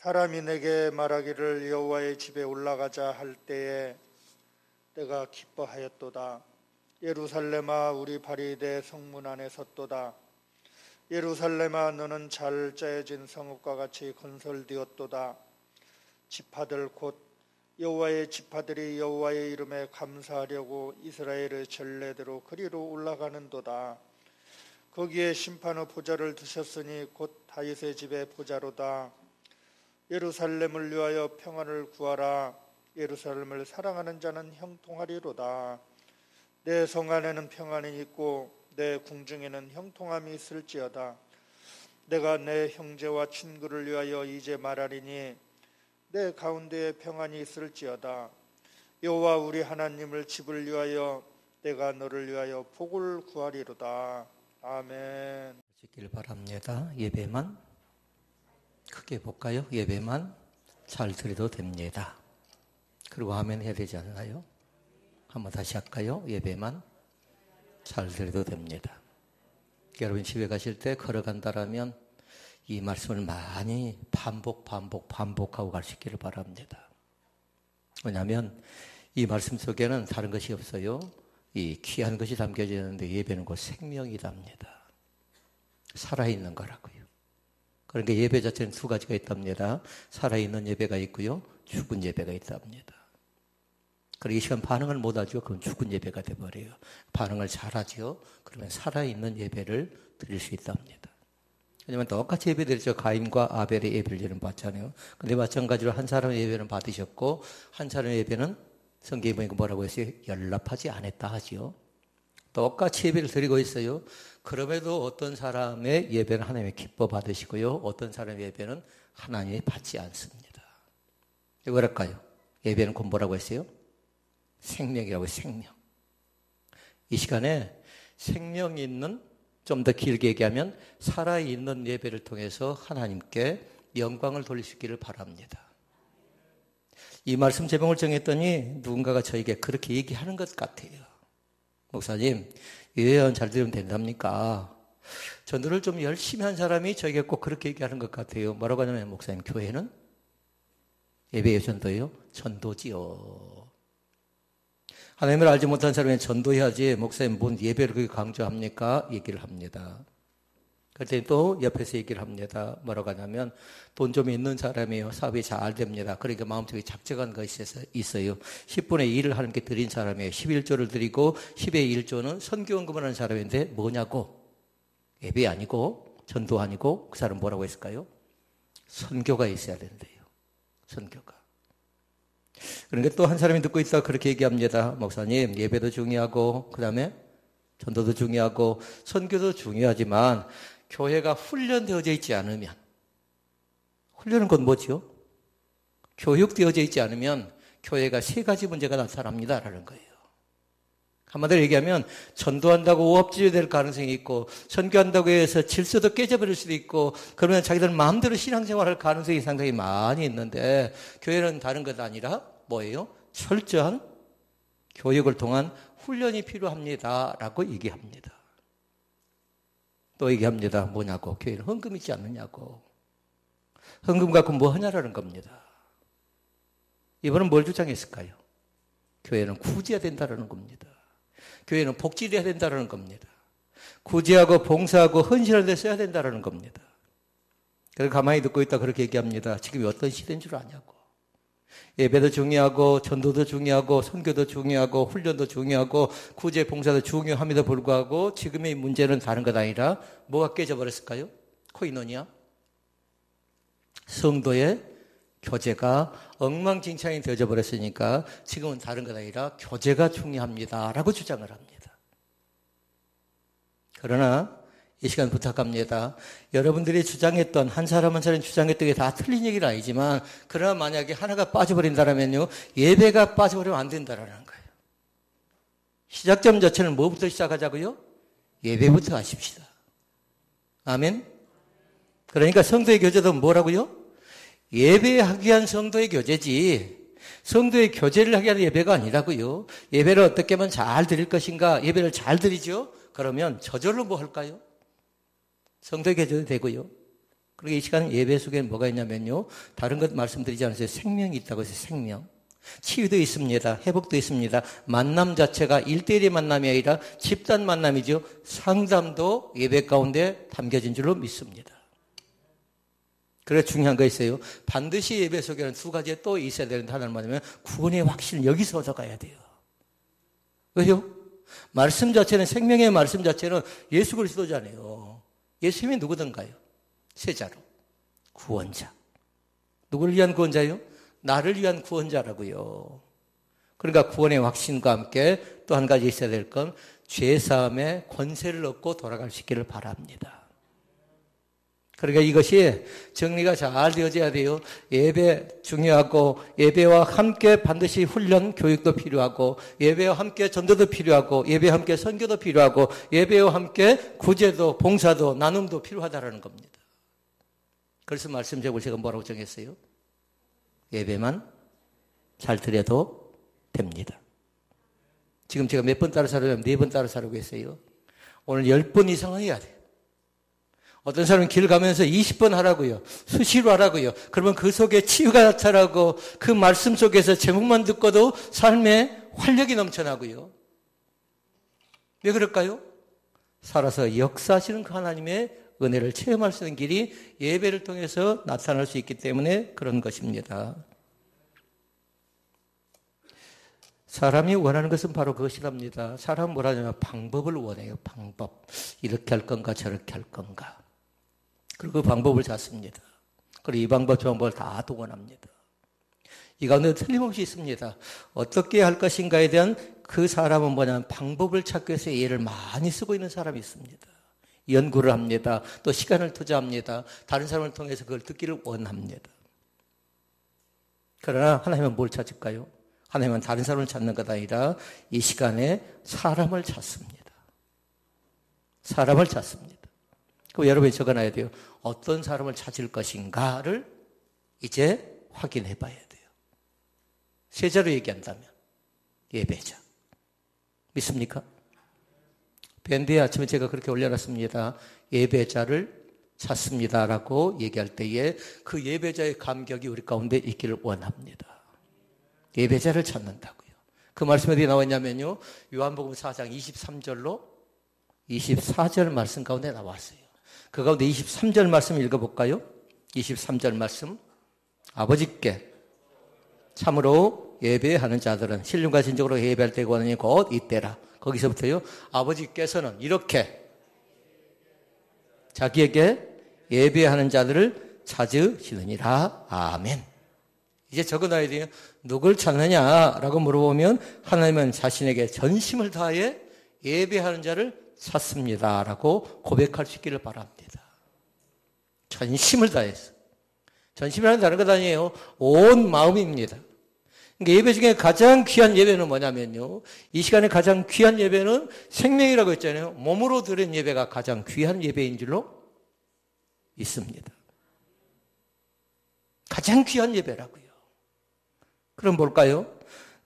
사람이 내게 말하기를 여호와의 집에 올라가자 할 때에 내가 기뻐하였도다. 예루살렘아 우리 발이 내 성문 안에 섰도다. 예루살렘아 너는 잘 짜여진 성읍과 같이 건설되었도다. 지파들 곧 여호와의 지파들이 여호와의 이름에 감사하려고 이스라엘의 전례대로 그리로 올라가는도다. 거기에 심판의 보좌를 두셨으니 곧 다윗의 집의 보좌로다. 예루살렘을 위하여 평안을 구하라. 예루살렘을 사랑하는 자는 형통하리로다. 내 성 안에는 평안이 있고 내 궁중에는 형통함이 있을지어다. 내가 내 형제와 친구를 위하여 이제 말하리니 내 가운데에 평안이 있을지어다. 여호와 우리 하나님을 집을 위하여 내가 너를 위하여 복을 구하리로다. 아멘. 하시길 바랍니다. 예배만 크게 볼까요? 예배만 잘 드려도 됩니다. 그리고 아멘 해야 되지 않나요? 한번 다시 할까요? 예배만 잘 드려도 됩니다. 여러분 집에 가실 때 걸어간다라면 이 말씀을 많이 반복하고 가시기를 바랍니다. 왜냐하면 이 말씀 속에는 다른 것이 없어요. 이 귀한 것이 담겨져 있는데 예배는 곧 생명이답니다. 살아있는 거라고요. 그러니까 예배 자체는 두 가지가 있답니다. 살아있는 예배가 있고요. 죽은 예배가 있답니다. 그리고 이 시간 반응을 못하죠. 그럼 죽은 예배가 돼버려요. 반응을 잘하죠. 그러면 살아있는 예배를 드릴 수 있답니다. 왜냐하면 똑같이 예배 드렸죠. 가인과 아벨의 예배를 저는 봤잖아요. 근데 마찬가지로 한 사람의 예배는 받으셨고 한 사람의 예배는 성경에 보니까 뭐라고 했어요? 연락하지 않았다 하죠. 똑같이 예배를 드리고 있어요. 그럼에도 어떤 사람의 예배는 하나님의 기뻐 받으시고요. 어떤 사람의 예배는 하나님이 받지 않습니다. 왜 그럴까요? 예배는 곧 뭐라고 했어요? 생명이라고 해요. 생명. 이 시간에 생명 있는, 좀 더 길게 얘기하면 살아있는 예배를 통해서 하나님께 영광을 돌릴 수 있기를 바랍니다. 이 말씀 제목을 정했더니 누군가가 저에게 그렇게 얘기하는 것 같아요. 목사님, 예언 잘 들으면 된답니까? 전도를 좀 열심히 한 사람이 저에게 꼭 그렇게 얘기하는 것 같아요. 뭐라고 하냐면, 목사님, 교회는 예배예요, 전도예요? 전도지요. 하나님을 알지 못한 사람이 전도해야지, 목사님, 뭔 예배를 그렇게 강조합니까? 얘기를 합니다. 그때 또 옆에서 얘기를 합니다. 뭐라고 하냐면, 돈 좀 있는 사람이에요. 사업이 잘 됩니다. 그러니까 마음속에 작정한 것이 있어요. 10분의 1을 하나님께 드린 사람이에요. 11조를 드리고 10의 1조는 선교원금을 하는 사람인데 뭐냐고? 예배 아니고 전도 아니고 그 사람 뭐라고 했을까요? 선교가 있어야 된대요. 선교가. 그러니까 또 한 사람이 듣고 있다가 그렇게 얘기합니다. 목사님, 예배도 중요하고 그 다음에 전도도 중요하고 선교도 중요하지만 교회가 훈련되어져 있지 않으면, 훈련은 건 뭐죠? 교육되어져 있지 않으면 교회가 세 가지 문제가 나타납니다라는 거예요. 한마디로 얘기하면 전도한다고 오합지졸이 될 가능성이 있고, 선교한다고 해서 질서도 깨져버릴 수도 있고, 그러면 자기들 마음대로 신앙생활할 가능성이 상당히 많이 있는데, 교회는 다른 것 아니라 뭐예요? 철저한 교육을 통한 훈련이 필요합니다라고 얘기합니다. 또 얘기합니다. 뭐냐고? 교회는 헌금 있지 않느냐고. 헌금 갖고 뭐 하냐라는 겁니다. 이번은 뭘 주장했을까요? 교회는 구제해야 된다는 겁니다. 교회는 복지를 해야 된다는 겁니다. 구제하고 봉사하고 헌신할 때 써야 된다는 겁니다. 그래서 가만히 듣고 있다 그렇게 얘기합니다. 지금이 어떤 시대인 줄 아냐고. 예배도 중요하고 전도도 중요하고 선교도 중요하고 훈련도 중요하고 구제 봉사도 중요함에도 불구하고 지금의 문제는 다른 것 아니라 뭐가 깨져버렸을까요? 코이노니아? 성도의 교제가 엉망진창이 되어져 버렸으니까 지금은 다른 것 아니라 교제가 중요합니다라고 주장을 합니다. 그러나 이 시간 부탁합니다. 여러분들이 주장했던, 한 사람 한 사람 주장했던 게 다 틀린 얘기는 아니지만, 그러나 만약에 하나가 빠져버린다면요, 예배가 빠져버리면 안 된다라는 거예요. 시작점 자체는 뭐부터 시작하자고요? 예배부터 하십시다. 아멘? 그러니까 성도의 교제도 뭐라고요? 예배하기 위한 성도의 교제지, 성도의 교제를 하기 위한 예배가 아니라고요. 예배를 어떻게 하면 잘 드릴 것인가? 예배를 잘 드리죠? 그러면 저절로 뭐 할까요? 성도의 교제도 되고요. 그리고 이 시간 예배 속에는 뭐가 있냐면요. 다른 것 말씀드리지 않았어요. 생명이 있다고 해서 생명. 치유도 있습니다. 회복도 있습니다. 만남 자체가 1대1의 만남이 아니라 집단 만남이죠. 상담도 예배 가운데 담겨진 줄로 믿습니다. 그래서 중요한 거 있어요. 반드시 예배 속에는 두 가지 또 있어야 되는데 하나는 뭐냐면 구원의 확신 여기서 얻어가야 돼요. 왜요? 말씀 자체는 생명의 말씀 자체는 예수 그리스도잖아요. 예수님이 누구든가요? 세자로 구원자. 누구를 위한 구원자요? 나를 위한 구원자라고요. 그러니까 구원의 확신과 함께 또 한 가지 있어야 될 건 죄사함의 권세를 얻고 돌아갈 수 있기를 바랍니다. 그러니까 이것이 정리가 잘 되어져야 돼요. 예배 중요하고 예배와 함께 반드시 훈련, 교육도 필요하고 예배와 함께 전도도 필요하고 예배와 함께 선교도 필요하고 예배와 함께 구제도 봉사도 나눔도 필요하다라는 겁니다. 그래서 말씀 제목을 제가 뭐라고 정했어요? 예배만 잘 드려도 됩니다. 지금 제가 몇 번 따라 살아요? 4번 따라 살고 있어요. 오늘 10번 이상은 해야 돼요. 어떤 사람은 길 가면서 20번 하라고요. 수시로 하라고요. 그러면 그 속에 치유가 나타나고 그 말씀 속에서 제목만 듣고도 삶에 활력이 넘쳐나고요. 왜 그럴까요? 살아서 역사하시는 그 하나님의 은혜를 체험할 수 있는 길이 예배를 통해서 나타날 수 있기 때문에 그런 것입니다. 사람이 원하는 것은 바로 그것이랍니다. 사람은 뭐라냐면 방법을 원해요. 방법. 이렇게 할 건가 저렇게 할 건가. 그리고 그 방법을 찾습니다. 그리고 이 방법 저 방법을 다 동원합니다. 이 가운데 틀림없이 있습니다. 어떻게 할 것인가에 대한 그 사람은 뭐냐면 방법을 찾기 위해서 애를 많이 쓰고 있는 사람이 있습니다. 연구를 합니다. 또 시간을 투자합니다. 다른 사람을 통해서 그걸 듣기를 원합니다. 그러나 하나님은 뭘 찾을까요? 하나님은 다른 사람을 찾는 것 아니라 이 시간에 사람을 찾습니다. 사람을 찾습니다. 그럼 여러분이 적어놔야 돼요. 어떤 사람을 찾을 것인가를 이제 확인해 봐야 돼요. 세자로 얘기한다면 예배자. 믿습니까? 밴드에 아침에 제가 그렇게 올려놨습니다. 예배자를 찾습니다라고 얘기할 때에 그 예배자의 감격이 우리 가운데 있기를 원합니다. 예배자를 찾는다고요. 그 말씀이 어디 나왔냐면요. 요한복음 4장 23절로 24절 말씀 가운데 나왔어요. 그 가운데 23절 말씀 읽어볼까요? 23절 말씀. 아버지께 참으로 예배하는 자들은 신령과 진정으로 예배할 때가 오느니 곧 이때라. 거기서부터요. 아버지께서는 이렇게 자기에게 예배하는 자들을 찾으시느니라. 아멘. 이제 적어놔야 돼요. 누굴 찾느냐라고 물어보면 하나님은 자신에게 전심을 다해 예배하는 자를 찾습니다라고 고백할 수 있기를 바랍니다. 전심을 다해서. 전심이라는 다른 것 아니에요. 온 마음입니다. 그러니까 예배 중에 가장 귀한 예배는 뭐냐면요. 이 시간에 가장 귀한 예배는 생명이라고 했잖아요. 몸으로 드린 예배가 가장 귀한 예배인 줄로 있습니다. 가장 귀한 예배라고요. 그럼 뭘까요?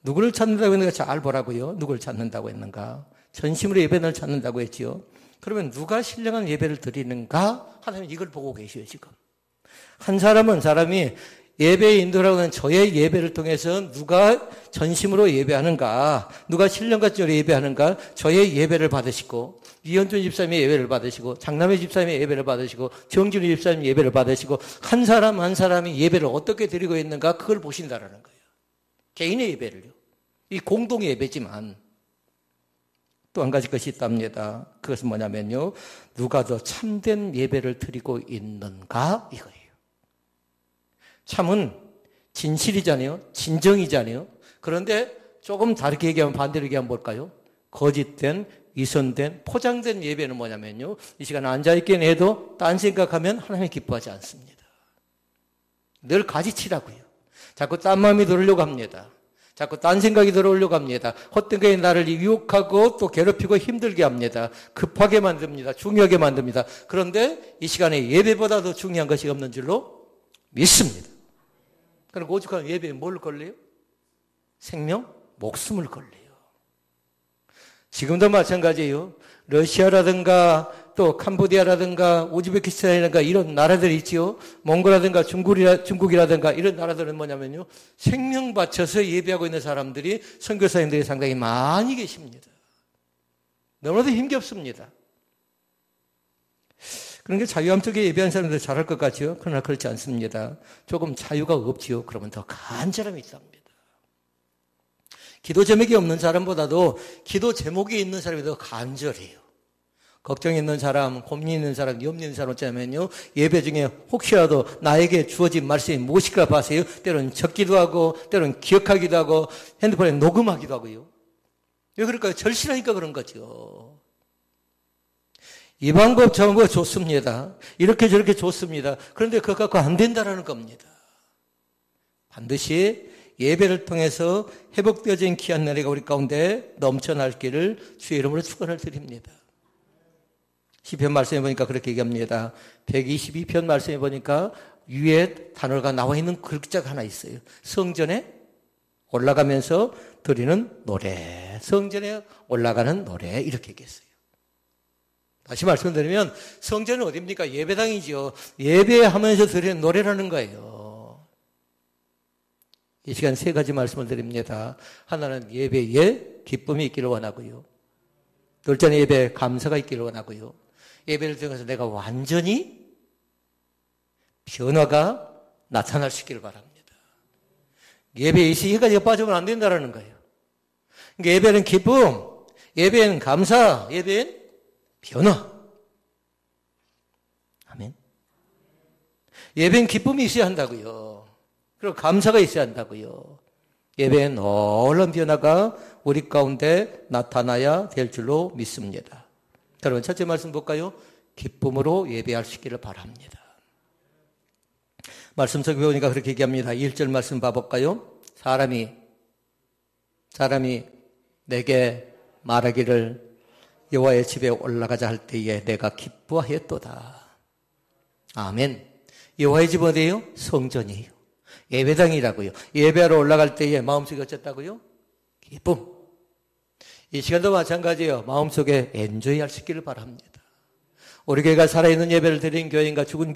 누구를 찾는다고 했는가 잘 보라고요. 누구를 찾는다고 했는가? 전심으로 예배를 찾는다고 했지요. 그러면 누가 신령한 예배를 드리는가? 하나님은 이걸 보고 계셔요, 지금. 한 사람이 예배에 인도라고 하는 저의 예배를 통해서 누가 전심으로 예배하는가, 누가 신령과 진정으로 예배하는가, 저의 예배를 받으시고, 이현준 집사님의 예배를 받으시고, 장남의 집사님의 예배를 받으시고, 정준희 집사님의 예배를 받으시고, 한 사람 한 사람이 예배를 어떻게 드리고 있는가, 그걸 보신다라는 거예요. 개인의 예배를요. 이 공동의 예배지만, 또 한 가지 것이 있답니다. 그것은 뭐냐면요. 누가 더 참된 예배를 드리고 있는가, 이거예요. 참은 진실이잖아요. 진정이잖아요. 그런데 조금 다르게 얘기하면 반대로 얘기하면 뭘까요? 거짓된, 위선된, 포장된 예배는 뭐냐면요. 이 시간에 앉아있긴 해도 딴 생각하면 하나님이 기뻐하지 않습니다. 늘 가지치라고요. 자꾸 딴 마음이 들으려고 합니다. 자꾸 딴 생각이 들어오려고 합니다. 헛된 거에 나를 유혹하고 또 괴롭히고 힘들게 합니다. 급하게 만듭니다. 중요하게 만듭니다. 그런데 이 시간에 예배보다 더 중요한 것이 없는 줄로 믿습니다. 그럼 오죽하면 예배에 뭘 걸려요? 생명? 목숨을 걸려요. 지금도 마찬가지예요. 러시아라든가 또 캄보디아라든가 우즈베키스탄이라든가 이런 나라들이 있지요. 몽골이라든가 중국이라든가 이런 나라들은 뭐냐면요. 생명 바쳐서 예배하고 있는 사람들이 선교사님들이 상당히 많이 계십니다. 너무나도 힘겹습니다. 그런 게 자유함 속에 예배하는 사람들 잘할 것 같죠. 그러나 그렇지 않습니다. 조금 자유가 없지요. 그러면 더 간절함이 있습니다. 기도 제목이 없는 사람보다도 기도 제목이 있는 사람이 더 간절해요. 걱정 있는 사람, 고민 있는 사람, 염려 있는 사람 어쩌면요. 예배 중에 혹시라도 나에게 주어진 말씀이 무엇일까 봐서요. 때로는 적기도 하고, 때로는 기억하기도 하고, 핸드폰에 녹음하기도 하고요. 왜 그럴까요? 절실하니까 그런 거죠. 이 방법 저 방법 좋습니다. 이렇게 저렇게 좋습니다. 그런데 그거 갖고 안 된다라는 겁니다. 반드시 예배를 통해서 회복되어진 귀한 은혜가 우리 가운데 넘쳐날 길을 주의 이름으로 축원을 드립니다. 시편 말씀해 보니까 그렇게 얘기합니다. 122편 말씀해 보니까 위에 단어가 나와 있는 글자가 하나 있어요. 성전에 올라가면서 드리는 노래, 성전에 올라가는 노래 이렇게 얘기했어요. 다시 말씀드리면 성전은 어디입니까? 예배당이죠. 예배하면서 드리는 노래라는 거예요. 이 시간 세 가지 말씀을 드립니다. 하나는 예배에 기쁨이 있기를 원하고요. 둘째는 예배에 감사가 있기를 원하고요. 예배를 통해서 내가 완전히 변화가 나타날 수 있기를 바랍니다. 예배에 이 세 가지가 빠지면 안 된다는 거예요. 그러니까 예배는 기쁨, 예배는 감사, 예배는 변화. 아멘. 예배는 기쁨이 있어야 한다고요. 그리고 감사가 있어야 한다고요. 예배에 놀라운 변화가 우리 가운데 나타나야 될 줄로 믿습니다. 여러분 첫째 말씀 볼까요? 기쁨으로 예배할 수 있기를 바랍니다. 말씀 속에 보니까 그렇게 얘기합니다. 1절 말씀 봐볼까요? 사람이 내게 말하기를 여호와의 집에 올라가자 할 때에 내가 기뻐하였도다. 아멘. 여호와의 집은 어디예요? 성전이에요. 예배당이라고요. 예배하러 올라갈 때에 마음속에 어쨌다고요? 기쁨. 이 시간도 마찬가지예요. 마음속에 엔조이할 수 있기를 바랍니다. 우리 교회가 살아있는 예배를 드리는 교회인가 죽은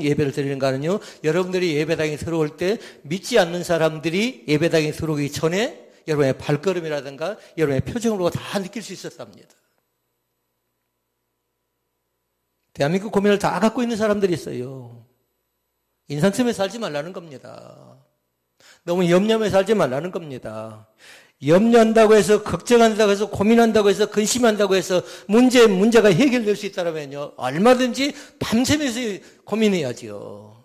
예배를 드리는가는요. 여러분들이 예배당에 들어올 때 믿지 않는 사람들이 예배당에 들어오기 전에 여러분의 발걸음이라든가 여러분의 표정으로 다 느낄 수 있었답니다. 대한민국 고민을 다 갖고 있는 사람들이 있어요. 인상섬에 살지 말라는 겁니다. 너무 염려하며 살지 말라는 겁니다. 염려한다고 해서 걱정한다고 해서 고민한다고 해서 근심한다고 해서 문제가 해결될 수 있다면요. 얼마든지 밤새면서 고민해야지요.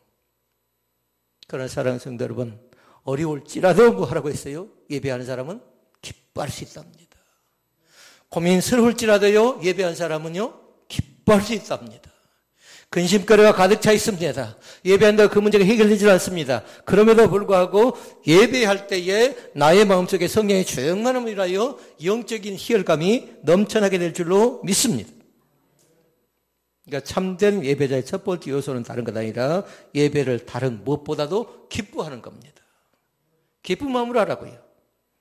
그러나 사랑하는 성도 여러분, 어려울지라도 뭐 하라고 했어요? 예배하는 사람은 기뻐할 수 있답니다. 고민스러울지라도요, 예배한 사람은요, 기뻐할 수 있답니다. 근심거리가 가득 차 있습니다. 예배한다고 그 문제가 해결되지 않습니다. 그럼에도 불구하고 예배할 때에 나의 마음속에 성령의 조용함을 인하여 영적인 희열감이 넘쳐나게 될 줄로 믿습니다. 그러니까 참된 예배자의 첫 번째 요소는 다른 것 아니라 예배를 다른 무엇보다도 기뻐하는 겁니다. 기쁜 마음으로 하라고요.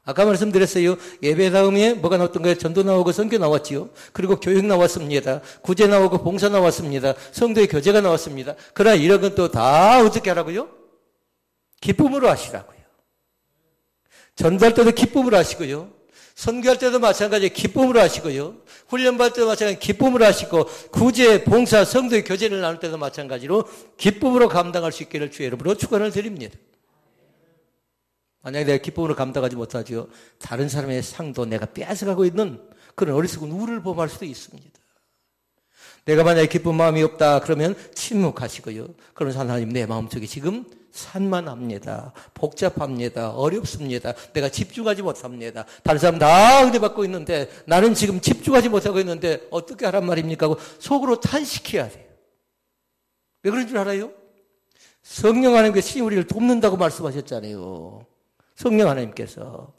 아까 말씀드렸어요. 예배 다음에 뭐가 나왔던 거예요? 전도 나오고 선교 나왔지요. 그리고 교육 나왔습니다. 구제 나오고 봉사 나왔습니다. 성도의 교제가 나왔습니다. 그러나 이런 건 또 다 어떻게 하라고요? 기쁨으로 하시라고요. 전도할 때도 기쁨으로 하시고요. 선교할 때도 마찬가지로 기쁨으로 하시고요. 훈련받을 때도 마찬가지로 기쁨으로 하시고 구제, 봉사, 성도의 교제를 나눌 때도 마찬가지로 기쁨으로 감당할 수 있기를 주의 이름으로 축원을 드립니다. 만약에 내가 기쁨으로 감당하지 못하죠. 다른 사람의 상도 내가 빼앗아가고 있는 그런 어리석은 우를 범할 수도 있습니다. 내가 만약에 기쁜 마음이 없다 그러면 침묵하시고요. 그런 하나님 내 마음속에 지금 산만합니다. 복잡합니다. 어렵습니다. 내가 집중하지 못합니다. 다른 사람 다 은혜 받고 있는데 나는 지금 집중하지 못하고 있는데 어떻게 하란 말입니까? 하고 속으로 탄식해야 돼요. 왜 그런 줄 알아요? 성령 하나님께서 우리를 돕는다고 말씀하셨잖아요. 성령 하나님께서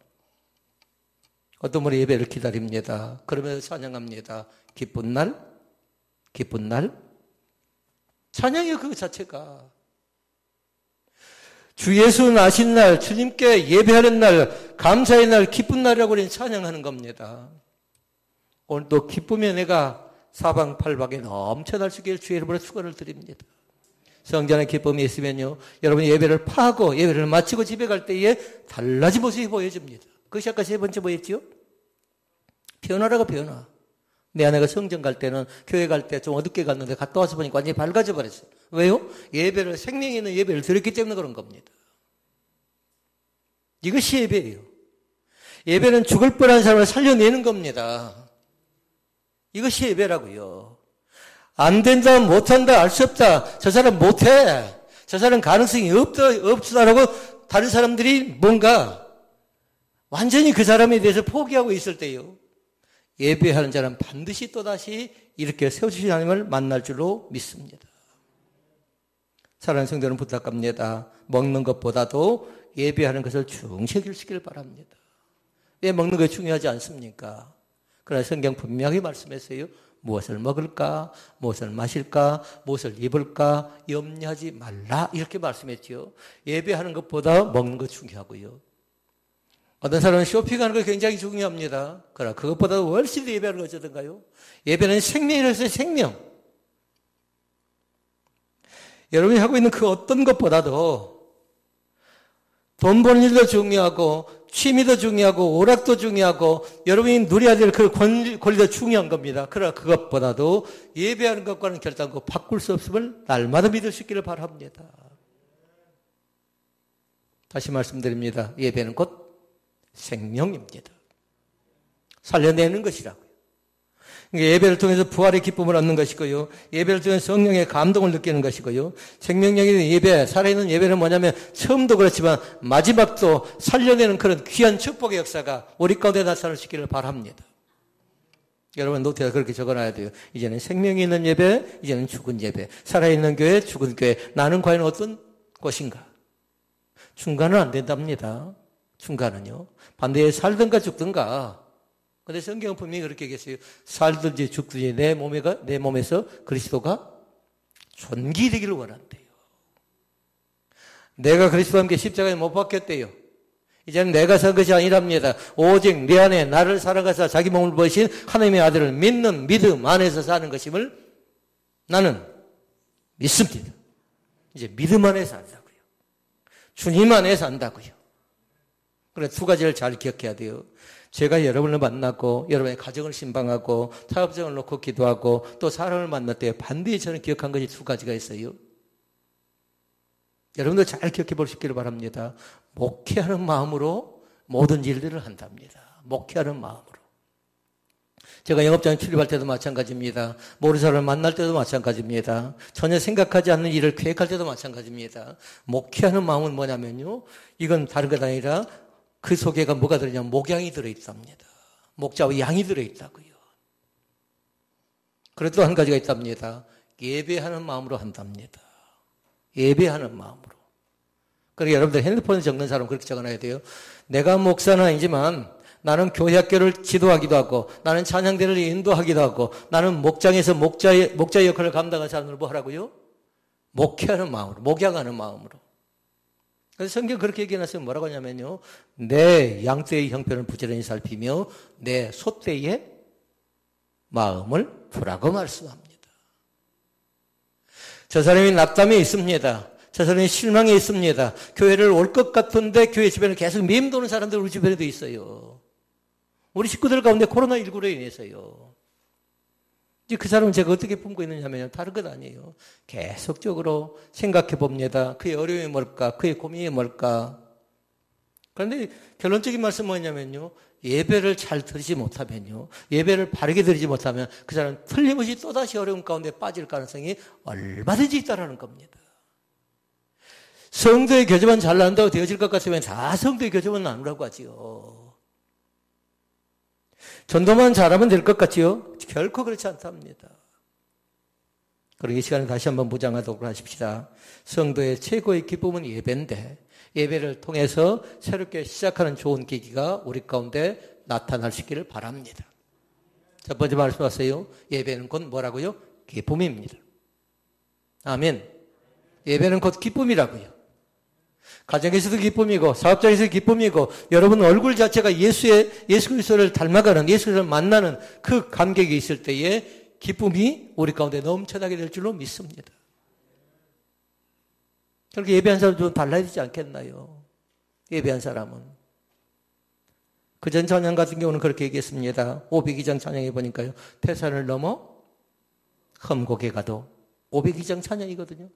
어떤 분이 예배를 기다립니다. 그러면서 찬양합니다. 기쁜 날, 기쁜 날. 찬양이요, 그 자체가. 주 예수 나신 날, 주님께 예배하는 날, 감사의 날, 기쁜 날이라고 우리는 찬양하는 겁니다. 오늘도 기쁨의 내가 사방팔방에 넘쳐날 수 있게 주의 이름으로 축원을 드립니다. 성전의 기쁨이 있으면요, 여러분이 예배를 파하고 예배를 마치고 집에 갈 때에 달라진 모습이 보여집니다. 그것이 아까 세 번째 뭐였죠? 변화라고 변화. 내 아내가 성전 갈 때는 교회 갈 때 좀 어둡게 갔는데 갔다 와서 보니까 완전히 밝아져 버렸어요. 왜요? 예배를, 생명이 있는 예배를 드렸기 때문에 그런 겁니다. 이것이 예배예요. 예배는 죽을 뻔한 사람을 살려내는 겁니다. 이것이 예배라고요. 안 된다, 못한다, 알 수 없다. 저 사람 못해. 저 사람 가능성이 없다라고 다른 사람들이 뭔가 완전히 그 사람에 대해서 포기하고 있을 때요, 예배하는 자는 반드시 또다시 이렇게 세우신 하나님을 만날 줄로 믿습니다. 사랑하는 성도는 부탁합니다. 먹는 것보다도 예배하는 것을 중시해 주시길 바랍니다. 왜 먹는 것이 중요하지 않습니까? 그러나 성경 분명히 말씀했어요. 무엇을 먹을까, 무엇을 마실까, 무엇을 입을까 염려하지 말라, 이렇게 말씀했죠. 예배하는 것보다 먹는 것 중요하고요. 어떤 사람은 쇼핑하는 거 굉장히 중요합니다. 그러나 그것보다 훨씬 더 예배하는 거 어쩌던가요? 예배는 생명이라서 생명. 여러분이 하고 있는 그 어떤 것보다도 돈 버는 일도 중요하고 취미도 중요하고 오락도 중요하고 여러분이 누려야 될 그 권리도 중요한 겁니다. 그러나 그것보다도 예배하는 것과는 결단코 바꿀 수 없음을 날마다 믿을 수 있기를 바랍니다. 다시 말씀드립니다. 예배는 곧 생명입니다. 살려내는 것이라고요. 예배를 통해서 부활의 기쁨을 얻는 것이고요. 예배를 통해서 성령의 감동을 느끼는 것이고요. 생명력의 예배, 살아있는 예배는 뭐냐면 처음도 그렇지만 마지막도 살려내는 그런 귀한 축복의 역사가 우리 가운데 나타날 수 있기를 바랍니다. 여러분 노트에 그렇게 적어놔야 돼요. 이제는 생명이 있는 예배, 이제는 죽은 예배. 살아있는 교회, 죽은 교회. 나는 과연 어떤 곳인가? 중간은 안 된답니다. 중간은요. 반대에 살든가 죽든가. 근데 성경은 분명히 그렇게 얘기했어요. 살든지 죽든지 내 몸에서 그리스도가 존귀되기를 원한대요. 내가 그리스도와 함께 십자가에 못 박혔대요. 이제는 내가 산 것이 아니랍니다. 오직 내 안에 나를 살아가사 자기 몸을 버신 하나님의 아들을 믿는 믿음 안에서 사는 것임을 나는 믿습니다. 이제 믿음 안에서 산다고요. 주님 안에서 산다고요. 그래, 두 가지를 잘 기억해야 돼요. 제가 여러분을 만나고 여러분의 가정을 신방하고 타협점을 놓고 기도하고 또 사람을 만날 때 반드시 저는 기억한 것이 두 가지가 있어요. 여러분도 잘 기억해 보시기를 바랍니다. 목회하는 마음으로 모든 일들을 한답니다. 목회하는 마음으로. 제가 영업장에 출입할 때도 마찬가지입니다. 모르는 사람을 만날 때도 마찬가지입니다. 전혀 생각하지 않는 일을 계획할 때도 마찬가지입니다. 목회하는 마음은 뭐냐면요, 이건 다른 것 아니라 그 속에가 뭐가 들어있냐면 목양이 들어있답니다. 목자와 양이 들어있다고요. 그래도 또 한 가지가 있답니다. 예배하는 마음으로 한답니다. 예배하는 마음으로. 그러니까 여러분들 핸드폰에 적는 사람은 그렇게 적어놔야 돼요. 내가 목사는 아니지만 나는 교회 학교를 지도하기도 하고 나는 찬양대를 인도하기도 하고 나는 목장에서 목자의 역할을 감당한 사람을 뭐 하라고요? 목회하는 마음으로, 목양하는 마음으로. 그래서 성경 그렇게 얘기해놨으면 뭐라고 하냐면요. 내 양떼의 형편을 부지런히 살피며 내 소떼의 마음을 두라고 말씀합니다. 저 사람이 낙담에 있습니다. 저 사람이 실망에 있습니다. 교회를 올 것 같은데 교회 주변에 계속 맴도는 사람들 우리 주변에도 있어요. 우리 식구들 가운데 코로나19로 인해서요. 이제 그 사람은 제가 어떻게 품고 있느냐면 다른 것 아니에요. 계속적으로 생각해 봅니다. 그의 어려움이 뭘까? 그의 고민이 뭘까? 그런데 결론적인 말씀은 뭐냐면요. 예배를 잘 드리지 못하면요. 예배를 바르게 드리지 못하면 그 사람은 틀림없이 또다시 어려움 가운데 빠질 가능성이 얼마든지 있다는 겁니다. 성도의 교제만 잘 나눈다고 되어질 것 같으면 다 성도의 교제만 나누라고 하지요. 전도만 잘하면 될 것 같지요? 결코 그렇지 않답니다. 그러기 이 시간에 다시 한번 무장하도록 하십시다. 성도의 최고의 기쁨은 예배인데 예배를 통해서 새롭게 시작하는 좋은 계기가 우리 가운데 나타날 수 있기를 바랍니다. 첫 번째 말씀하세요. 예배는 곧 뭐라고요? 기쁨입니다. 아멘. 예배는 곧 기쁨이라고요. 가정에서도 기쁨이고 사업장에서도 기쁨이고 여러분 얼굴 자체가 예수 그리스도를 닮아가는 예수 그리스도를 만나는 그 감격이 있을 때에 기쁨이 우리 가운데 넘쳐나게 될 줄로 믿습니다. 그렇게 예배한 사람 좀 달라야 되지 않겠나요? 예배한 사람은. 그전 찬양 같은 경우는 그렇게 얘기했습니다. 502장 찬양해 보니까요. 태산을 넘어 험곡에 가도 502장 찬양이거든요.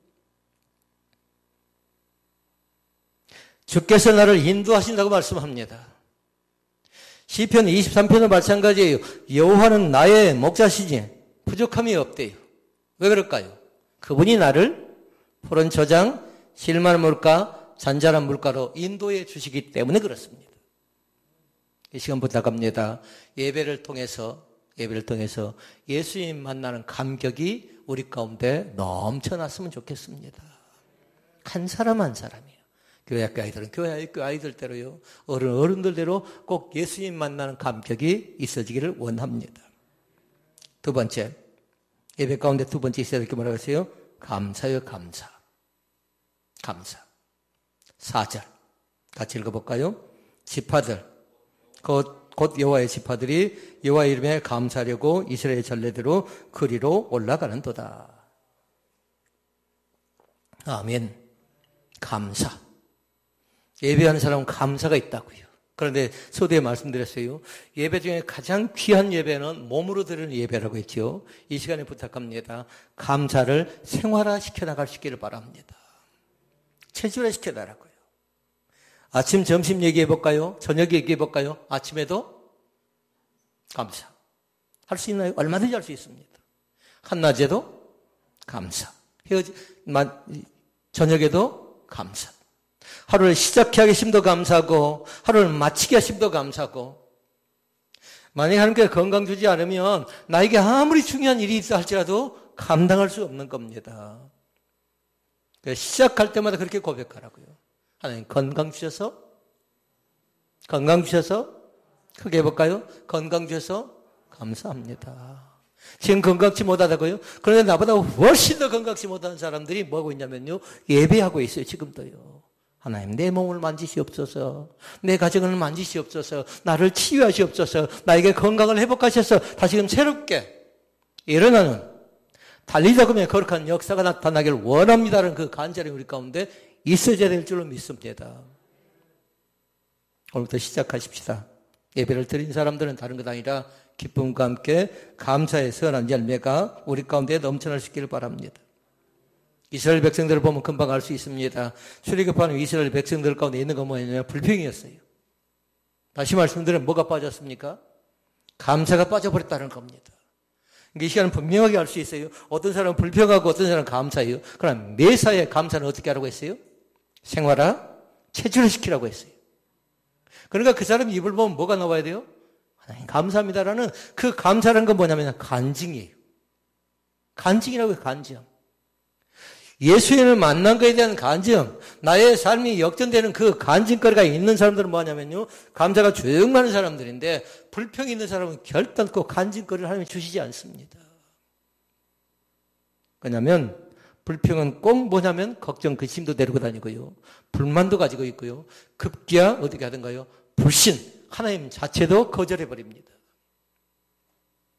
주께서 나를 인도하신다고 말씀합니다. 시편 23편은 마찬가지예요. 여호와는 나의 목자시지 부족함이 없대요. 왜 그럴까요? 그분이 나를 푸른 저장, 실만한 물가, 잔잔한 물가로 인도해 주시기 때문에 그렇습니다. 이 시간 부탁합니다. 예배를 통해서 예수님 만나는 감격이 우리 가운데 넘쳐났으면 좋겠습니다. 한 사람 한 사람이요. 교회학교 아이들은 교회학교 아이들대로요. 어른들대로 꼭 예수님 만나는 감격이 있어지기를 원합니다. 두 번째, 예배 가운데 두 번째 있어야 될 게 뭐라고 했어요? 감사요, 감사. 감사. 4절 같이 읽어볼까요? 지파들 곧 여호와의 지파들이 여호와 이름에 감사하려고 이스라엘 전례대로 그리로 올라가는도다. 아멘. 감사. 예배하는 사람은 감사가 있다고요. 그런데 서두에 말씀드렸어요. 예배 중에 가장 귀한 예배는 몸으로 드리는 예배라고 했죠. 이 시간에 부탁합니다. 감사를 생활화시켜 나갈 수 있기를 바랍니다. 체질화시켜 나가고요. 아침, 점심 얘기해 볼까요? 저녁 얘기해 볼까요? 아침에도 감사. 할 수 있나요? 얼마든지 할 수 있습니다. 한낮에도 감사. 저녁에도 감사. 하루를 시작하기 하심도 감사하고 하루를 마치기 하심도 감사하고 만약에 하나님께서 건강 주지 않으면 나에게 아무리 중요한 일이 있다 할지라도 감당할 수 없는 겁니다. 시작할 때마다 그렇게 고백하라고요. 하나님 건강 주셔서 크게 해볼까요? 건강 주셔서 감사합니다. 지금 건강치 못하다고요? 그런데 나보다 훨씬 더 건강치 못한 사람들이 뭐하고 있냐면요. 예배하고 있어요. 지금도요. 하나님 내 몸을 만지시옵소서. 내 가정을 만지시옵소서. 나를 치유하시옵소서. 나에게 건강을 회복하셔서 다시금 새롭게 일어나는 달리다 보면 거룩한 역사가 나타나길 원합니다라는 그 간절히 우리 가운데 있어야 될 줄로 믿습니다. 오늘부터 시작하십시다. 예배를 드린 사람들은 다른 것 아니라 기쁨과 함께 감사의 선한 열매가 우리 가운데 넘쳐날 수 있기를 바랍니다. 이스라엘 백성들을 보면 금방 알 수 있습니다. 출애굽하는 이스라엘 백성들 가운데 있는 건 뭐냐면 불평이었어요. 다시 말씀드리면 뭐가 빠졌습니까? 감사가 빠져버렸다는 겁니다. 이 시간은 분명하게 알 수 있어요. 어떤 사람은 불평하고 어떤 사람은 감사해요. 그럼 매사에 감사는 어떻게 하라고 했어요? 생활화, 체질화시키라고 했어요. 그러니까 그 사람 입을 보면 뭐가 나와야 돼요? 하나님 감사합니다라는 그 감사라는 건 뭐냐면 간증이에요. 간증이라고 해요. 간증. 예수님을 만난 것에 대한 간증, 나의 삶이 역전되는 그 간증거리가 있는 사람들은 뭐냐면요. 감사가 조용 많은 사람들인데 불평이 있는 사람은 결단코 간증거리를 하나님이 주시지 않습니다. 왜냐하면 불평은 꼭 뭐냐면 걱정, 근심도 데리고 다니고요. 불만도 가지고 있고요. 급기야 어떻게 하던가요? 불신, 하나님 자체도 거절해버립니다.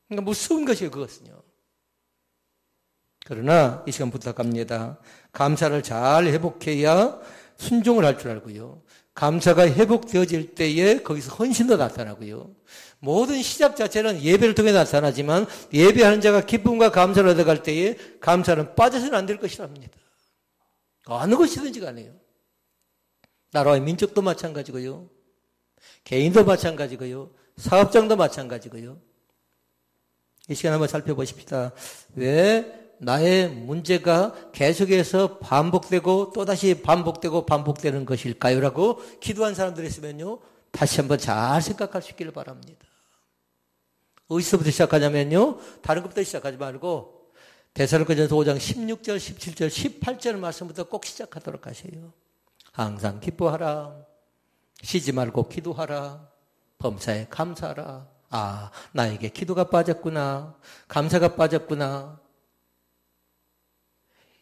그러니까 무서운 것이에요. 그것은요. 그러나 이 시간 부탁합니다. 감사를 잘 회복해야 순종을 할 줄 알고요. 감사가 회복되어질 때에 거기서 헌신도 나타나고요. 모든 시작 자체는 예배를 통해 나타나지만 예배하는 자가 기쁨과 감사를 얻어갈 때에 감사는 빠져서는 안 될 것이랍니다. 어느 것이든지 간에요. 나라와 민족도 마찬가지고요. 개인도 마찬가지고요. 사업장도 마찬가지고요. 이 시간 한번 살펴보십시다. 왜 나의 문제가 계속해서 반복되고 또다시 반복되는 것일까요? 라고 기도한 사람들이 있으면요. 다시 한번 잘 생각할 수 있기를 바랍니다. 어디서부터 시작하냐면요. 다른 것부터 시작하지 말고 데살로니가전서 5장 16절, 17절, 18절 말씀부터 꼭 시작하도록 하세요. 항상 기뻐하라. 쉬지 말고 기도하라. 범사에 감사하라. 아, 나에게 기도가 빠졌구나. 감사가 빠졌구나.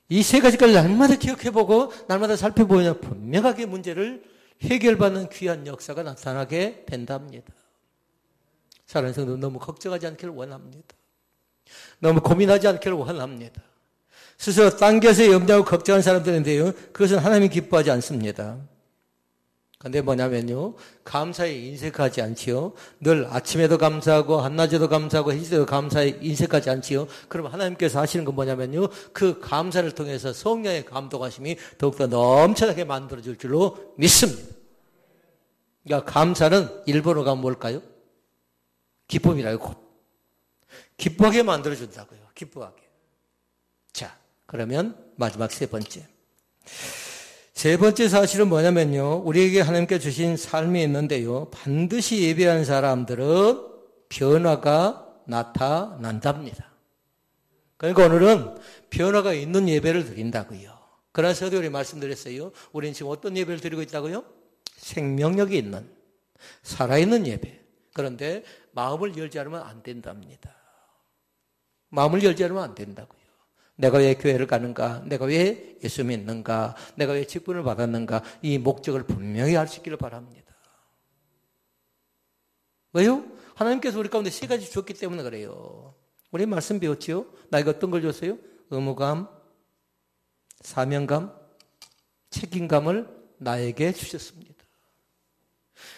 이 세 가지까지 날마다 기억해보고 날마다 살펴보면 분명하게 문제를 해결받는 귀한 역사가 나타나게 된답니다. 사랑하는 성도 너무 걱정하지 않기를 원합니다. 너무 고민하지 않기를 원합니다. 스스로 당겨서 염려하고 걱정하는 사람들인데요. 그것은 하나님이 기뻐하지 않습니다. 근데 뭐냐면요. 감사에 인색하지 않지요. 늘 아침에도 감사하고 한낮에도 감사하고 해지도 감사에 인색하지 않지요. 그럼 하나님께서 하시는 건 뭐냐면요. 그 감사를 통해서 성령의 감동하심이 더욱더 넘쳐나게 만들어질 줄로 믿습니다. 그러니까 감사는 일본어가 뭘까요? 기쁨이라고 곧. 기뻐하게 만들어준다고요. 기뻐하게. 자, 그러면 마지막 세 번째. 세 번째 사실은 뭐냐면요. 우리에게 하나님께 주신 삶이 있는데요. 반드시 예배한 사람들은 변화가 나타난답니다. 그러니까 오늘은 변화가 있는 예배를 드린다고요. 그래서 우리 말씀드렸어요. 우리는 지금 어떤 예배를 드리고 있다고요? 생명력이 있는, 살아있는 예배. 그런데 마음을 열지 않으면 안 된답니다. 마음을 열지 않으면 안 된다고요. 내가 왜 교회를 가는가? 내가 왜 예수 믿는가? 내가 왜 직분을 받았는가? 이 목적을 분명히 알 수 있기를 바랍니다. 왜요? 하나님께서 우리 가운데 세 가지 줬기 때문에 그래요. 우리 말씀 배웠지요? 나에게 어떤 걸 줬어요? 의무감, 사명감, 책임감을 나에게 주셨습니다.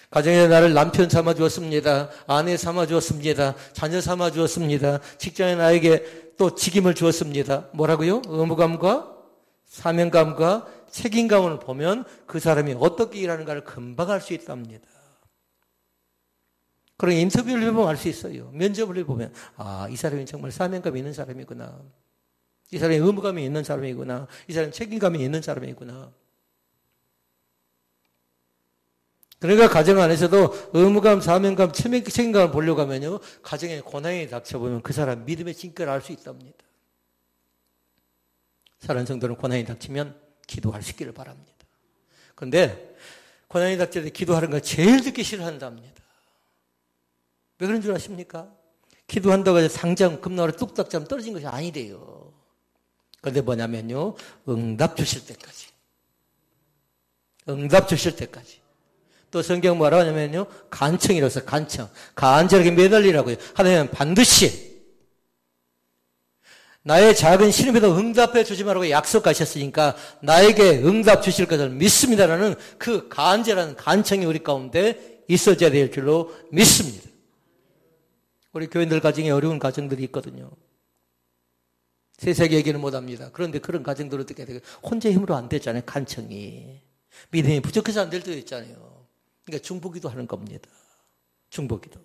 가정에 나를 남편 삼아 주었습니다. 아내 삼아 주었습니다. 자녀 삼아 주었습니다. 직장에 나에게 또 직임을 주었습니다. 뭐라고요? 의무감과 사명감과 책임감을 보면 그 사람이 어떻게 일하는가를 금방 알 수 있답니다. 그런 인터뷰를 해보면 알 수 있어요. 면접을 해보면 아, 이 사람이 정말 사명감이 있는 사람이구나. 이 사람이 의무감이 있는 사람이구나. 이 사람이 책임감이 있는 사람이구나. 그러니까 가정 안에서도 의무감, 사명감, 책임감을 보려고 하면요. 가정에 고난이 닥쳐보면 그 사람 믿음의 진가를 알 수 있답니다. 사랑하는 성도는 고난이 닥치면 기도할 수 있기를 바랍니다. 그런데 고난이 닥칠 때 기도하는 걸 제일 듣기 싫어한답니다. 왜 그런 줄 아십니까? 기도한다고 해서 당장 금나라 뚝딱 잠 떨어진 것이 아니래요. 그런데 뭐냐면요. 응답 주실 때까지. 응답 주실 때까지. 또 성경 뭐라고 하냐면요. 간청이라서 간청. 간절하게 매달리라고요. 하나님은 반드시 나의 작은 시름에도 응답해 주지 말라고 약속하셨으니까 나에게 응답 주실 것을 믿습니다라는 그 간절한 간청이 우리 가운데 있어져야 될 줄로 믿습니다. 우리 교인들 가정에 어려운 가정들이 있거든요. 세세하게 얘기는 못합니다. 그런데 그런 가정들은 어떻게 해야 돼요? 혼자 힘으로 안 되잖아요. 간청이. 믿음이 부족해서 안 될 때도 있잖아요. 그러니까 중보기도 하는 겁니다. 중보기도.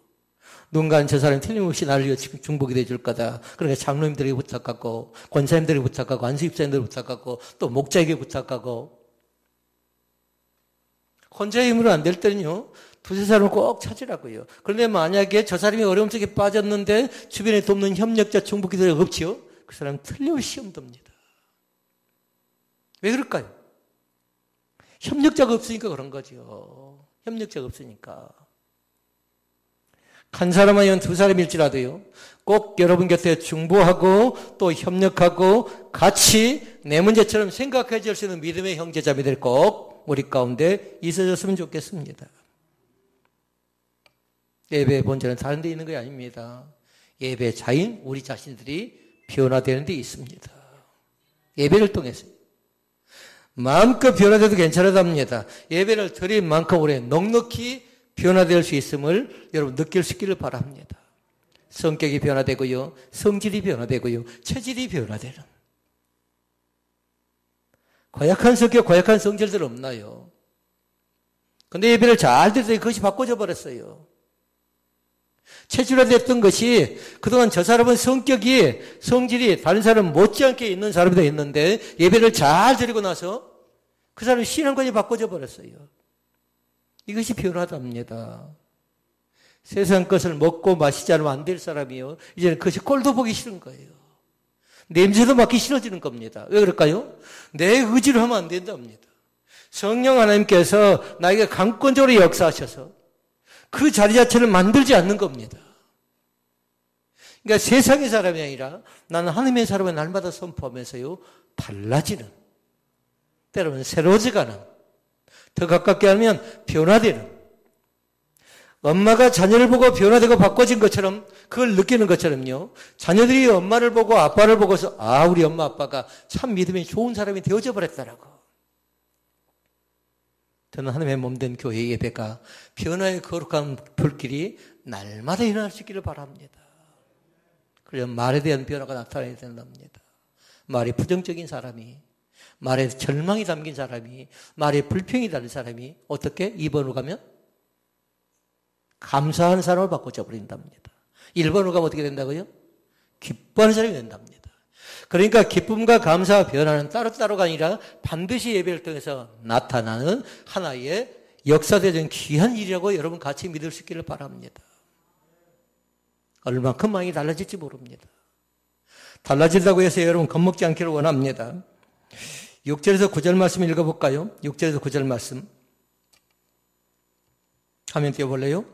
누군가는 저 사람이 틀림없이 나를 위해 중보기도 해줄 거다. 그러니까 장로님들에게 부탁하고 권사님들에게 부탁하고 안수집사님들에게 부탁하고 또 목자에게 부탁하고 혼자 힘으로 안 될 때는요. 두세 사람을 꼭 찾으라고요. 그런데 만약에 저 사람이 어려움 속에 빠졌는데 주변에 돕는 협력자 중보기도가 없지요. 그 사람 틀림없이 시험 돕니다. 왜 그럴까요? 협력자가 없으니까 그런 거죠. 협력자가 없으니까. 한 사람 아니면 두 사람일지라도요. 꼭 여러분 곁에 중보하고 또 협력하고 같이 내 문제처럼 생각해 줄 수 있는 믿음의 형제자매들 꼭 우리 가운데 있어졌으면 좋겠습니다. 예배의 본질은 다른 데 있는 게 아닙니다. 예배 자인 우리 자신들이 변화되는 데 있습니다. 예배를 통해서. 마음껏 변화돼도 괜찮다합니다. 예배를 드린 만큼 우리 넉넉히 변화될 수 있음을 여러분 느낄 수 있기를 바랍니다. 성격이 변화되고요. 성질이 변화되고요. 체질이 변화되는. 고약한 성격, 고약한 성질들 없나요? 근데 예배를 잘 드릴 때 그것이 바꿔져 버렸어요. 체질화됐던 것이 그동안 저 사람은 성질이 다른 사람 못지않게 있는 사람이 돼 있는데 예배를 잘 드리고 나서 그 사람의 신앙관이 바꿔져 버렸어요. 이것이 변화답니다. 세상 것을 먹고 마시지 않으면 안 될 사람이요. 이제는 그것이 꼴도 보기 싫은 거예요. 냄새도 맡기 싫어지는 겁니다. 왜 그럴까요? 내 의지로 하면 안 된답니다. 성령 하나님께서 나에게 강권적으로 역사하셔서 그 자리 자체를 만들지 않는 겁니다. 그러니까 세상의 사람이 아니라 나는 하나님의 사람을 날마다 선포하면서요. 달라지는, 때로는 새로워져가는, 더 가깝게 하면 변화되는, 엄마가 자녀를 보고 변화되고 바꿔진 것처럼 그걸 느끼는 것처럼요. 자녀들이 엄마를 보고 아빠를 보고서 아 우리 엄마 아빠가 참 믿음이 좋은 사람이 되어져 버렸다라고. 저는 하나님의 몸된 교회 예배가 변화의 거룩한 불길이 날마다 일어날 수 있기를 바랍니다. 그래야 말에 대한 변화가 나타나야 된답니다. 말이 부정적인 사람이, 말에 절망이 담긴 사람이, 말에 불평이 달린 사람이 어떻게 2번으로 가면 감사하는 사람을 바꿔줘 버린답니다. 1번으로 가면 어떻게 된다고요? 기뻐하는 사람이 된답니다. 그러니까 기쁨과 감사와 변화는 따로따로가 아니라 반드시 예배를 통해서 나타나는 하나의 역사대전 귀한 일이라고 여러분 같이 믿을 수 있기를 바랍니다. 얼마큼 많이 달라질지 모릅니다. 달라진다고 해서 여러분 겁먹지 않기를 원합니다. 6절에서 9절 말씀 읽어볼까요? 6절에서 9절 말씀. 화면 띄워볼래요?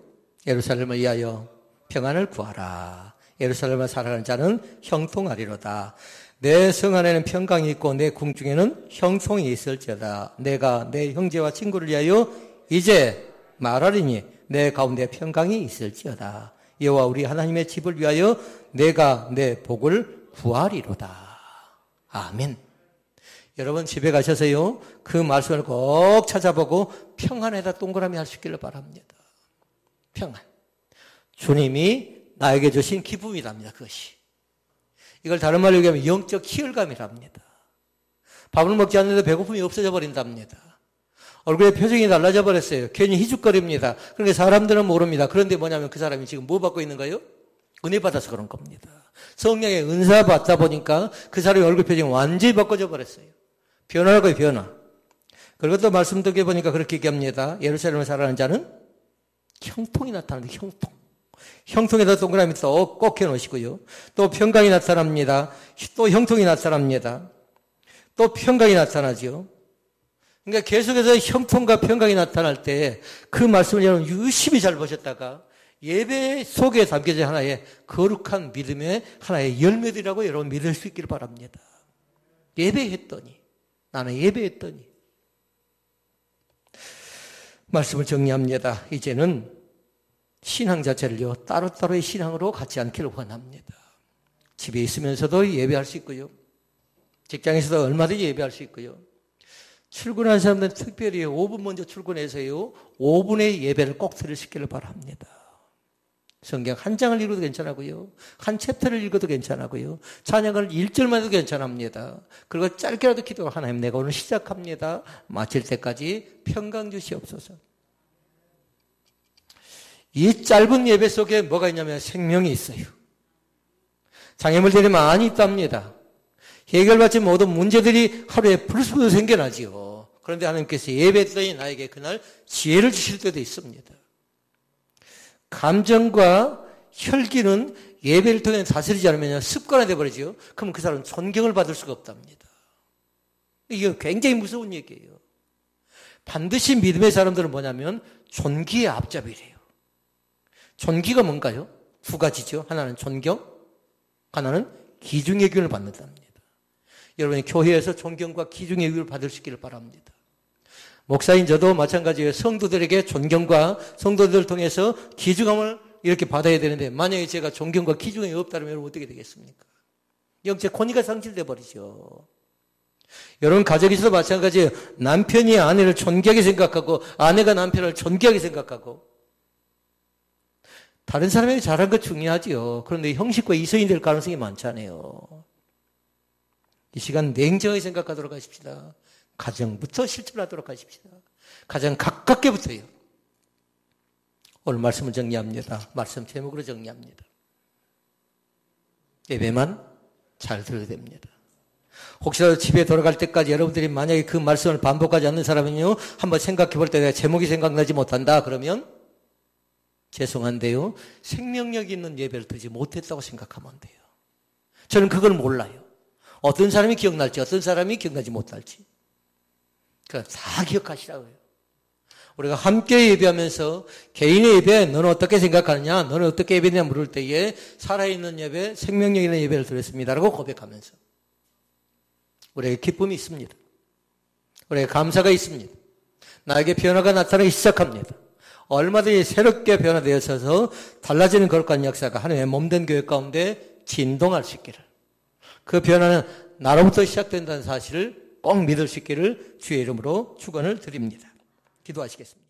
예루살렘을 위하여 평안을 구하라. 예루살렘을 살아가는 자는 형통하리로다. 내 성 안에는 평강이 있고 내 궁중에는 형통이 있을지어다. 내가 내 형제와 친구를 위하여 이제 말하리니 내 가운데 평강이 있을지어다. 여호와 우리 하나님의 집을 위하여 내가 내 복을 구하리로다. 아멘. 여러분 집에 가셔서요 그 말씀을 꼭 찾아보고 평안에다 동그라미 할 수 있기를 바랍니다. 평안. 주님이 나에게 주신 기쁨이랍니다. 그것이. 이걸 다른 말로 얘기하면 영적 희열감이랍니다. 밥을 먹지 않는데 배고픔이 없어져 버린답니다. 얼굴에 표정이 달라져 버렸어요. 괜히 희죽거립니다. 그러니까 사람들은 모릅니다. 그런데 뭐냐면 그 사람이 지금 뭐 받고 있는 거예요? 은혜 받아서 그런 겁니다. 성령의 은사 받다 보니까 그 사람의 얼굴 표정이 완전히 바꿔져 버렸어요. 변화라고요, 변화. 그리고 또 말씀 듣게 보니까 그렇게 얘기합니다. 예루살렘을 살아가는 자는 형통이 나타납니다. 형통. 형통에다 동그라미 꼭 해놓으시고요. 또 평강이 나타납니다. 또 형통이 나타납니다. 또 평강이 나타나죠. 그러니까 계속해서 형통과 평강이 나타날 때 그 말씀을 여러분 유심히 잘 보셨다가 예배 속에 담겨진 하나의 거룩한 믿음의 하나의 열매들이라고 여러분 믿을 수 있기를 바랍니다. 예배했더니 나는 예배했더니 말씀을 정리합니다. 이제는 신앙 자체를요 따로따로의 신앙으로 갖지 않기를 원합니다. 집에 있으면서도 예배할 수 있고요. 직장에서도 얼마든지 예배할 수 있고요. 출근하는 사람들은 특별히 5분 먼저 출근해서요 5분의 예배를 꼭 드리시기를 바랍니다. 성경 한 장을 읽어도 괜찮고요. 한 챕터를 읽어도 괜찮고요. 찬양을 1절만 해도 괜찮습니다. 그리고 짧게라도 기도를 하나님 내가 오늘 시작합니다. 마칠 때까지 평강 주시옵소서. 이 짧은 예배 속에 뭐가 있냐면 생명이 있어요. 장애물들이 많이 있답니다. 해결받지 못한 문제들이 하루에 불쑥 생겨나지요. 그런데 하나님께서 예배했더니 나에게 그날 지혜를 주실 때도 있습니다. 감정과 혈기는 예배를 통해 다스리지 않으면 습관화되어 버리죠. 그럼 그 사람은 존경을 받을 수가 없답니다. 이게 굉장히 무서운 얘기예요. 반드시 믿음의 사람들은 뭐냐면 존귀의 앞잡이래요. 존귀가 뭔가요? 두 가지죠. 하나는 존경, 하나는 기중의 교훈을 받는답니다. 여러분이 교회에서 존경과 기중의 교훈을 받을 수 있기를 바랍니다. 목사인 저도 마찬가지예요. 성도들에게 존경과 성도들을 통해서 기중함을 이렇게 받아야 되는데 만약에 제가 존경과 기중이 없다면 여러분 어떻게 되겠습니까? 영적 권위가 상실돼 버리죠. 여러분 가정에서도 마찬가지예요. 남편이 아내를 존귀하게 생각하고 아내가 남편을 존귀하게 생각하고 다른 사람에게 잘한 것 중요하지요. 그런데 형식과 이성이 될 가능성이 많잖아요. 이 시간 냉정하게 생각하도록 하십시다. 가정부터 실천하도록 하십시다. 가장 가깝게부터요. 오늘 말씀을 정리합니다. 말씀 제목으로 정리합니다. 예배만 잘 들어야 됩니다. 혹시라도 집에 돌아갈 때까지 여러분들이 만약에 그 말씀을 반복하지 않는 사람은요, 한번 생각해 볼 때 내가 제목이 생각나지 못한다 그러면 죄송한데요, 생명력 있는 예배를 드리지 못했다고 생각하면 돼요. 저는 그걸 몰라요. 어떤 사람이 기억날지 어떤 사람이 기억나지 못할지 그러니까 다 기억하시라고요. 우리가 함께 예배하면서 개인의 예배 너는 어떻게 생각하느냐, 너는 어떻게 예배냐 물을 때에 살아있는 예배, 생명력 있는 예배를 드렸습니다라고 고백하면서 우리에게 기쁨이 있습니다. 우리에게 감사가 있습니다. 나에게 변화가 나타나기 시작합니다. 얼마든지 새롭게 변화되어서 달라지는 거룩한 역사가 하나님의 몸된 교회 가운데 진동할 수 있기를, 그 변화는 나로부터 시작된다는 사실을 꼭 믿을 수 있기를 주의 이름으로 축원을 드립니다. 기도하시겠습니다.